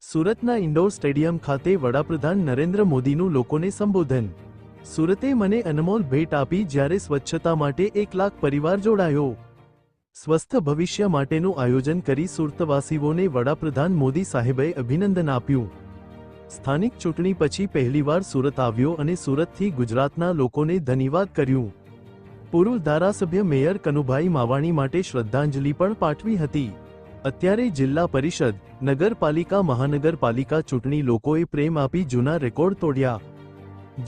સુરતના indoor stadium ખાતે વડાપ્રધાન નરેન્દ્ર મોદીનું લોકોને સંબોધન। સુરતે મને અનમોલ ભેટ આપી જ્યારે સ્વચ્છતા માટે 1 લાખ પરિવાર જોડાયો। સ્વસ્થ ભવિષ્ય માટેનું આયોજન કરી સુરતવાસીઓને વડાપ્રધાન મોદી સાહેબે અભિનંદન આપ્યું। સ્થાનિક ચૂંટણી પછી પહેલીવાર સુરત આવ્યો અને સુરતથી ગુજરાતના લોકોને ધન્યવાદ કર્યું। પૂર્વ ધારાસભ્ય મેયર કનુભાઈ માવાણી માટે શ્રદ્ધાંજલિ પણ પાઠવી હતી। અત્યારે જિલ્લા પરિષદ, નગરપાલિકા, મહાનગરપાલિકા ચૂંટણી લોકોએ પ્રેમ આપી જૂના રેકોર્ડ તોડ્યા।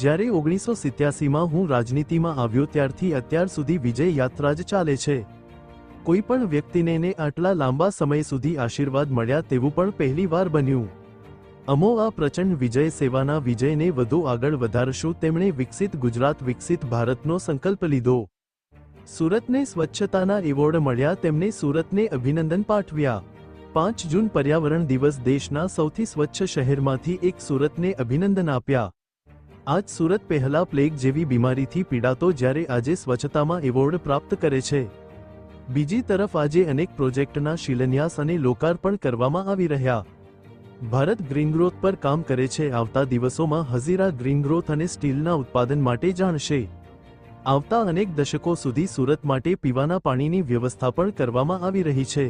જ્યારે 1987માં હું રાજનીતિમાં આવ્યો ત્યારથી અત્યાર સુધી વિજય યાત્રા જ ચાલે છે। કોઈ પણ વ્યક્તિને આટલા લાંબા સમય સુધી આશીર્વાદ મળ્યા તેવું પણ પહેલીવાર બન્યું। અમો આ પ્રચંડ વિજય સેવાના વિજયને વધુ આગળ વધારશું। તેમણે વિકસિત ગુજરાત, વિકસિત ભારતનો સંકલ્પ લીધો। સુરતને સ્વચ્છતાના એવોર્ડ મળ્યા, તેમને સુરતને અભિનંદન પાઠવ્યા। 5 જૂન પર્યાવરણ દિવસ, દેશના સૌથી સ્વચ્છ શહેરમાંથી એક સુરતને અભિનંદન આપ્યા। આજ સુરત પહેલા પ્લેગ જેવી બીમારીથી પીડાતો, જ્યારે આજે સ્વચ્છતામાં એવોર્ડ પ્રાપ્ત કરે છે। બીજી તરફ આજે અનેક પ્રોજેક્ટના શિલાન્યાસ અને લોકાર્પણ કરવામાં આવી રહ્યા। ભારત ગ્રીન ગ્રોથ પર કામ કરે છે। આવતા દિવસોમાં હઝીરા ગ્રીન ગ્રોથ અને સ્ટીલના ઉત્પાદન માટે જાણશે। આવતા અનેક દશકો સુધી સુરત માટે પીવાના પાણીની વ્યવસ્થા પણ કરવામાં આવી રહી છે।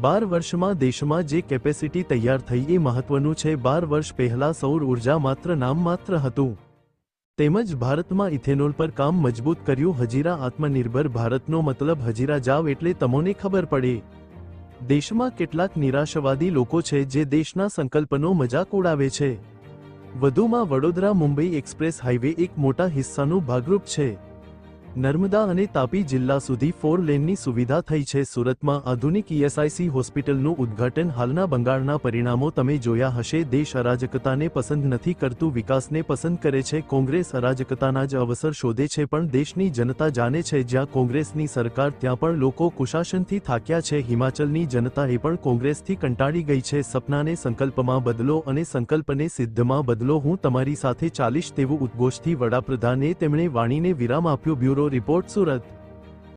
12 વર્ષમાં દેશમાં જે કેપેસિટી તૈયાર થઈ એ મહત્વનું છે। 12 વર્ષ પહેલા સૌર ઉર્જા માત્ર નામ માત્ર હતું। તેમજ ભારતમાં ઇથેનોલ પર કામ મજબૂત કર્યું। હજીરા આત્મનિર્ભર ભારતનો મતલબ હજીરા જાવ એટલે તમને ખબર પડે। દેશમાં કેટલાક નિરાશાવાદી લોકો છે જે દેશના સંકલ્પનો મજાક ઉડાવે છે। વધુમાં વડોદરા મુંબઈ એક્સપ્રેસ હાઈવે એક મોટા હિસ્સાનું ભાગરૂપ છે। નર્મદા અને તાપી જિલ્લા સુધી 4 લેનની સુવિધા થઈ છે। સુરતમાં આધુનિક ESIC હોસ્પિટલનું ઉદ્ઘાટન। હાલના બંગાળના પરિણામો તમે જોયા હશે। દેશ અરાજકતાને પસંદ નથી કરતું, વિકાસને પસંદ કરે છે। કોંગ્રેસ અરાજકતાના જ અવસર શોધે છે, પણ દેશની જનતા જાણે છે જ્યાં કોંગ્રેસની સરકાર ત્યાં પણ લોકો કુશાસનથી થાક્યા છે। હિમાચલની જનતાએ પણ કોંગ્રેસથી કંટાળી ગઈ છે। સપનાને સંકલ્પમાં બદલો અને સંકલ્પને સિદ્ધમાં બદલો। હું તમારી સાથે ચાલીશ તેવું ઉદ્ઘોષથી વડાપ્રધાને તેમણે વાણીને વિરામ આપ્યો। Bureau report, Surat.